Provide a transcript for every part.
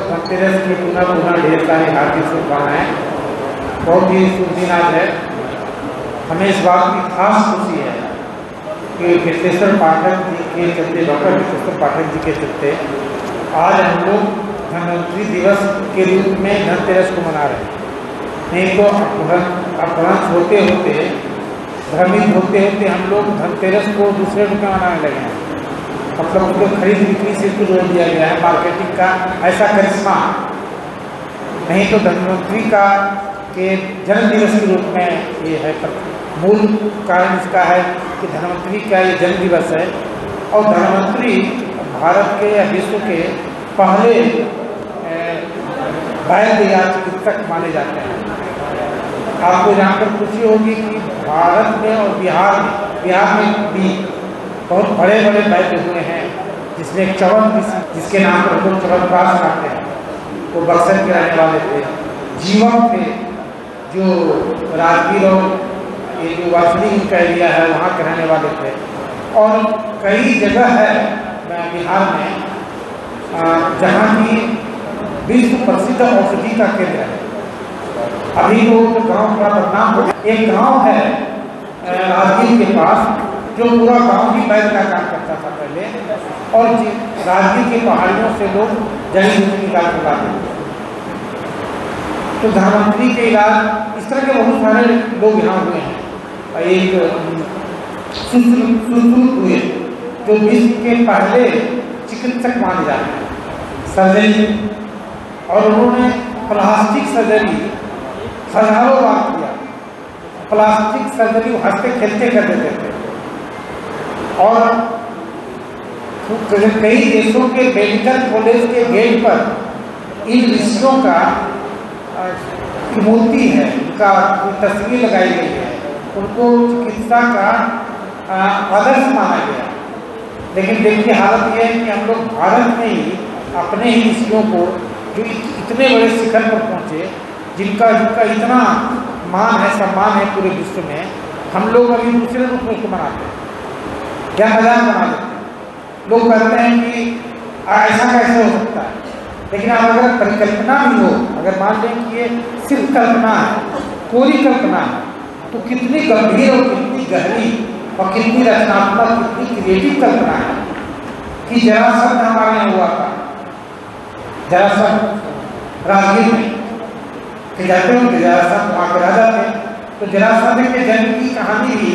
धनतेरस की पुनः ढेर सारी हार्दिक शुभकामनाएं। बहुत ही शुभ दिन आज है। हमें इस बात की खास खुशी है कि विश्वेश्वर पाठक जी के चलते, डॉक्टर विश्वेश्वर पाठक जी के चलते आज हम लोग धन्वंतरि दिवस के रूप में धनतेरस को मना रहे हैं। नहीं तो अपभ्रंश होते होते, भ्रमित होते होते हम लोग धनतेरस को दूसरे रूप में मनाने लगे हैं। मतलब उनको खरीद बिक्री से इसको जोड़ दिया गया है, मार्केटिंग का ऐसा करिश्मा। नहीं तो धन्वंतरि का के जन्म दिवस के रूप में ये है, पर मूल कारण इसका है कि धन्वंतरि का ये जन्म दिवस है। और धन्वंतरि भारत के या विश्व के पहले वैद्य या चिकित्सक माने जाते हैं। आपको जानकर खुशी होगी कि भारत में और बिहार में भी बहुत बड़े बड़े वैद्य हुए हैं, जिसमें चवन जिसके नाम पर लोग चवनप्राश खाते हैं, वो बक्सर के रहने वाले थे। जीवक थे जो राजगीर और ये जो वासनी का एरिया है वहाँ के रहने वाले थे। और कई जगह है बिहार में जहाँ की विश्व प्रसिद्ध औषधि का केंद्र है। अभी वो गाँव थोड़ा बदनाम हो गया। एक गाँव है राजगीर के पास जो पूरा गांव ही वैद्य का काम करता था पहले, और राजगीर की पहाड़ियों से लोग जड़ी बूटी निकाल कर लाते थे। तो धन्वंतरि के इलाज इस तरह के बहुत सारे लोग यहाँ हुए हैं। एक सुश्रुत हुए जो विश्व के पहले चिकित्सक माने जाते हैं, सर्जरी, और उन्होंने प्लास्टिक सर्जरी हजारों बार किया। प्लास्टिक सर्जरी हंसते खेलते कर देते थे। और कई देशों के मेडिकल कॉलेज के गेट पर इन ऋषियों का मूर्ति है, उनका तस्वीर लगाई गई है, उनको चिकित्सा का आदर्श माना गया। लेकिन देखिए हालत यह है कि हम लोग भारत में ही अपने ही ऋषियों को जो इतने बड़े शिखर पर पहुँचे, जिनका इतना मान है, सम्मान है पूरे विश्व में, हम लोग अभी दूसरे रूप में उसको मनाते हैं, क्या मजाक बना देते हैं। लोग कहते हैं कि ऐसा कैसे हो सकता है। लेकिन आप अगर परिकल्पना भी हो, अगर मान लें कि ये सिर्फ कल्पना है, कोरी कल्पना है, तो कितनी गंभीर और कितनी गहरी और कितनी रचनात्मक, कितनी क्रिएटिव कल्पना है कि जरासंध हमारे यहाँ हुआ था। जरासंध राजगीर में कि जाते हो कि जरासंध वहाँ के राजा थे। तो जरासंध के जन्म की कहानी भी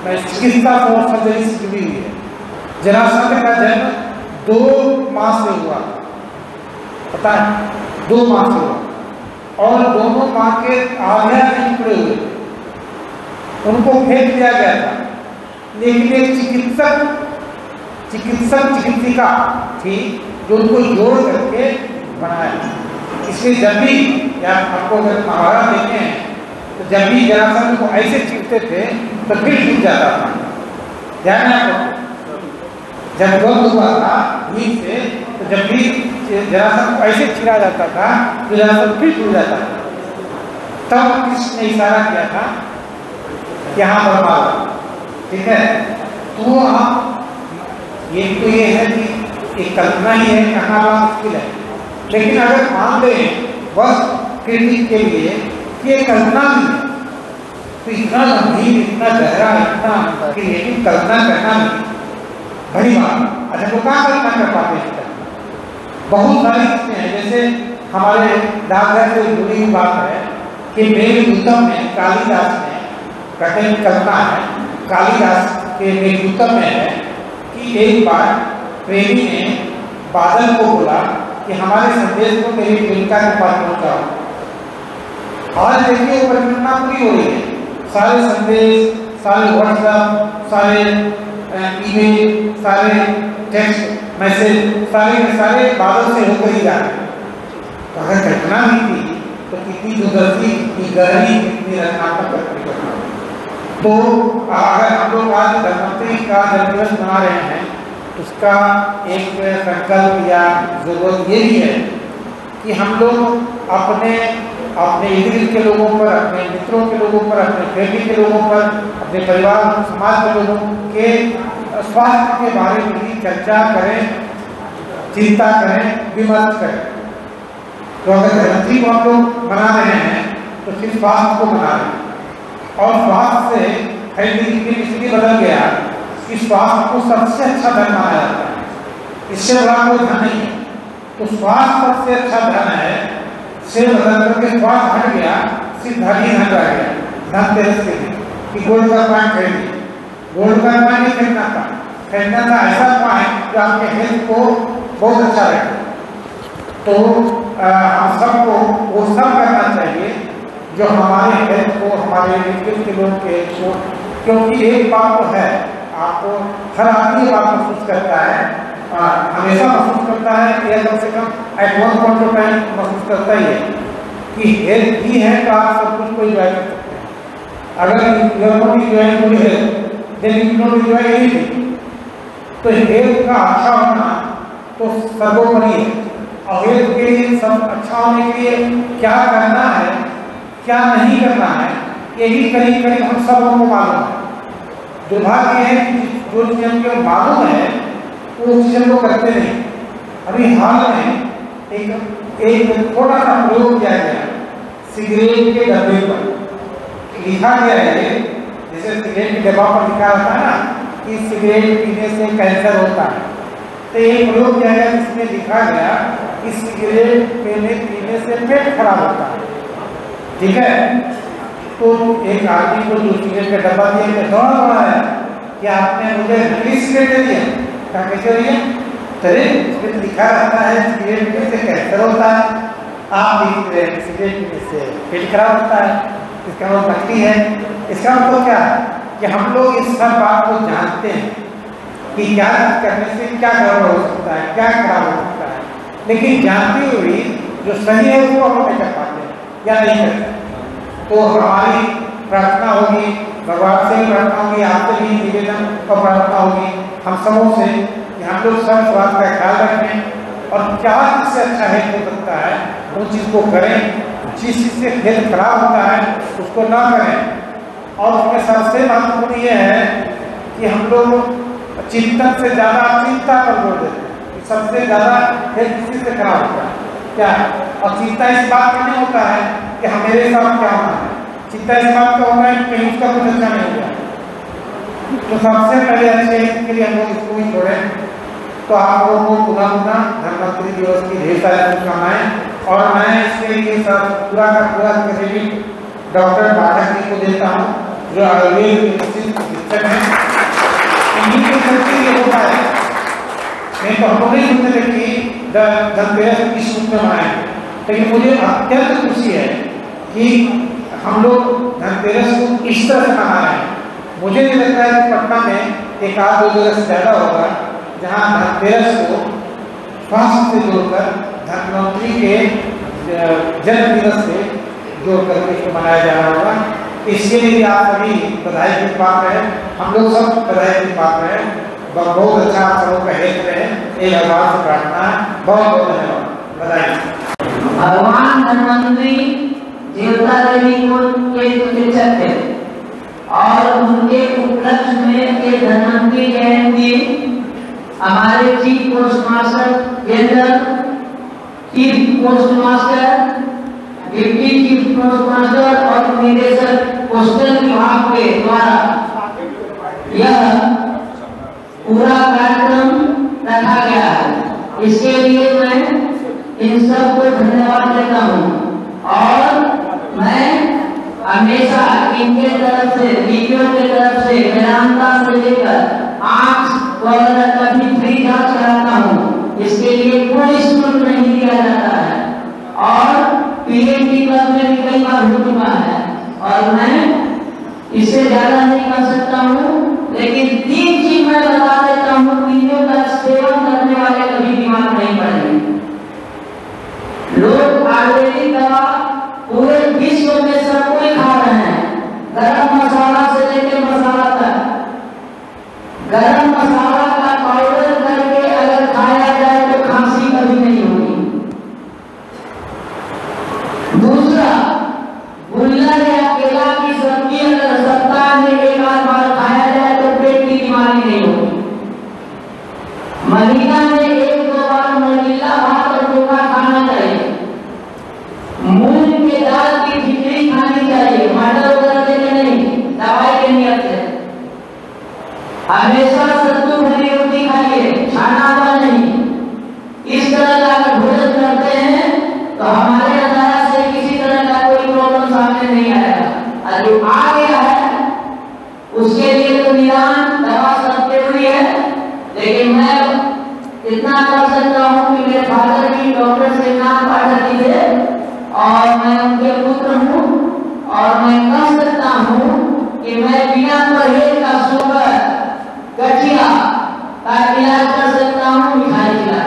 चिकित्सा और सर्जरी से जुड़ी हुई है। जरासंध का जन्म 2 माह से हुआ, पता है, 2 माह से हुआ, और दोनों माह के आधे टुकड़े हुए, उनको फेंक दिया गया था। लेकिन एक चिकित्सिका थी जो उनको जोड़ करके बनाया। इसलिए जब भी या आपको अगर महाभारत देखें तो जब भी जरासंध को ऐसे चीरते थे तो फिर टूट जाता था। ध्यान है आपको, जब द्वंद हुआ था नींद से, तो जब भी जरासंध को ऐसे चीरा जाता था तो जरासंध फिर टूट जाता था। तब कृष्ण ने इशारा किया था कि यहाँ पर मारो, ठीक है। तो आप ये है कि एक कल्पना ही है, कहाँ बड़ा मुश्किल है। लेकिन अगर मान लें बस क्रिटिक के लिए कि ये कल्पना भी है, तो इतना गंभीर, इतना गहरा, इतना क्रिएटिव कल्पना करना भी बड़ी बात। अच्छा, तो कहाँ कल्पना कर पाते हैं? बहुत सारी चीजें हैं। जैसे हमारे डाकघर से जुड़ी हुई बात है कि मेघदूतम में कालिदास ने कठिन कल्पना है, कालिदास के मेघदूतम में है कि एक बार प्रेमी ने बादल को बोला कि हमारे संदेश को मेरी प्रेमिका के पास पहुंचाओ। आज देखिए वो परिकल्पना पूरी हो रही है। सारे संदेश, सारे व्हाट्सएप, सारे ईमेल, सारे टेक्स्ट में से सारे के सारे बादल से होकर ही जा रहे हैं। तो अगर कल्पना नहीं थी तो कितनी दूरदर्शी, कितनी गहरी, कितनी रचनात्मक कल्पना। तो अगर हम लोग आज धन्वंतरि का जन्मदिवस मना रहे हैं, उसका एक संकल्प या जरूरत ये भी है कि हम लोग अपने इर्द गिर्द के लोगों पर, अपने मित्रों के लोगों पर, अपने फैमिली के लोगों पर, अपने परिवार समाज के लोगों के स्वास्थ्य के बारे में भी चर्चा करें, चिंता करें, विमर्श करें। तो अगर धन्वंतरि को हम लोग मना रहे हैं तो सिर्फ स्वास्थ्य को मना रहे हैं। और स्वास्थ्य से खरीदी इसलिए बदल गया कि स्वास्थ्य को सबसे अच्छा धन माना जाता है, इससे बड़ा कोई धन नहीं है। तो स्वास्थ्य सबसे अच्छा धन है, से बदल करके स्वास्थ्य हट गया, सिर्फ धन ही धन रह गया। धनतेरस के दिन कि गोल्ड का कॉइन खरीदिए, गोल्ड का कॉइन नहीं खरीदना था, खरीदना था ऐसा कॉइन जो आपके हेल्थ को बहुत अच्छा रखे। तो हम सबको वो सब करना चाहिए जो हमारे हेल्थ को, हमारे रिलेटिव के लोगों के हेल्थ को, क्योंकि एक बात तो है, आपको हर आदमी बात महसूस करता है, हमेशा महसूस करता है, या कम से कम at one point of time महसूस करता ही है कि हेल्थ ही है तो आप सब कुछ को एंजॉय कर सकते हैं। अगर you are not enjoying good health then you not enjoy anything. तो हेल्थ का अच्छा होना तो सर्वोपरि है, और हेल्थ के लिए सब अच्छा होने के लिए क्या करना है, क्या नहीं करना है, यही करीब करीब हम सब लोगों को मालूम है। दुर्भाग्य है कि जो चीज़ हमको मालूम है वो चीज़ हम लोग करते नहीं। अभी हाल में एक थोड़ा सा प्रयोग किया गया सिगरेट के डब्बे पर, लिखा गया है, जैसे सिगरेट के डब्बा पर लिखा रहता है ना कि सिगरेट पीने से कैंसर होता है। तो एक प्रयोग किया गया जिसमें लिखा गया कि सिगरेट पीने से पेट खराब होता है। ठीक है, तो एक आदमी को जो सिगरेट का डब्बा दिया मैं दौड़ा है कि आपने मुझे नकली सिगरेट दे दिया, क्या कैसे दिया? अरे इसमें तो लिखा रहता है सिगरेट पीने से कैंसर होता है, आप सिगरेट पीने से पेट खराब होता है, इसका मतलब नकली है। इसका मतलब क्या है कि हम लोग इस सब बात को जानते हैं कि क्या करने से क्या गड़बड़ हो सकता है, क्या खराब हो सकता है, लेकिन जानते हुए जो सही है उसको हम नहीं कर पाते या नहीं करते। तो हमारी प्रार्थना होगी, भगवान से प्रार्थना होगी, आपसे भी निवेदन और प्रार्थना होगी हम सबों से कि हम लोग सब स्वास्थ्य का ख्याल रखें और क्या इससे अच्छा हेल्थ हो सकता है उन चीज़ को करें, जिस चीज़ से हेल्थ खराब होता है उसको ना करें। और उसमें सबसे महत्वपूर्ण ये है कि हम लोग चिंतन से ज़्यादा चिंता पर जोर देते हैं, सबसे ज़्यादा हेल्थ इसी से खराब होता है क्या है। और चिंता इस बात में नहीं होता है कि हम मेरे साथ क्या होना है, चिंता इस बात का होता है कि कहीं उसका कुछ अच्छा नहीं होगा। तो सबसे पहले अच्छे के लिए हम लोग इसको ही छोड़ें। तो आप लोगों को पुनः धन्वंतरि दिवस की ढेर सारी शुभकामनाएं। और मैं इसके लिए सब पूरा का पूरा क्रेडिट डॉक्टर पाठक जी को देता हूँ जो आयुर्वेद के शिक्षक हैं, इन्हीं के चलते ये होता है। नहीं तो हमको नहीं सुनते थे कि धनतेरस किस रूप में मनाएंगे, लेकिन मुझे अत्यंत खुशी है कि हम लोग धनतेरस को इस तरह से मना रहे हैं। मुझे नहीं लगता है कि पटना में एक आध दो जगह से ज़्यादा होगा जहाँ धनतेरस को स्वास्थ्य से जोड़कर धन्वंतरि के जन्मदिवस से जोड़ करके इसको मनाया जा रहा होगा। इसके लिए आप सभी बधाई की पात्र हैं, हम लोग सब बधाई की पात्र हैं। बहुत अच्छा आप सबों का हेल्थ रहे, एक भगवान से प्रार्थना है। बहुत बहुत धन्यवाद, बधाई। भगवान धन्वंतरि देवता देवी को के शिक्षक थे और उनके उपलक्ष्य में ये धन्वंतरि जयंती हमारे chief post master general, chief post master, deputy chief post master और निदेशक पोस्टल विभाग के द्वारा यह पूरा कार्यक्रम रखा गया है। इसके लिए मैं इन सब को धन्यवाद देता हूँ और मैं हमेशा इनके तरफ से, वीडियो के तरफ से, वेदांता से लेकर आँख वगैरह का भी फ्री जांच कराता हूँ। इसके लिए कोई शुल्क नहीं दिया जाता है और पीएचडी क्लब में भी कई बार हो चुका है और मैं इससे ज्यादा नहीं कर सकता हूँ, लेकिन 3 चीज मैं बता देता हूँ। वीडियो का सेवन करने वाले गरम मसाला का पाउडर करके अगर खाया जाए तो खांसी कभी नहीं होगी। दूसरा, गुल्लर या केला की सब्जी अगर सप्ताह में एक आध बार खाया जाए तो पेट की बीमारी नहीं होगी। महीना में एक दो बार महीला भात और चोखा खाना चाहिए। मूंग के दाल की खिचड़ी खानी चाहिए, मटर वगैरह के नहीं, दवाई के नियत से। हमेशा सत्तू भरी रोटी खाइए, छाना हुआ नहीं। इस तरह का अगर भोजन करते हैं तो हमारे अंदर से किसी तरह का कोई प्रॉब्लम सामने नहीं आएगा। और जो आ गया है उसके लिए तो निदान दवा सब जरूरी है, लेकिन मैं इतना कर सकता हूँ कि मेरे फादर भी डॉक्टर से नाम पढ़ती थे और मैं उनके पुत्र हूँ, और मैं कह सकता हूँ कि मैं बिना परहेज का शुगर गठिया का इलाज कर सकता हूँ मिठाई खिला।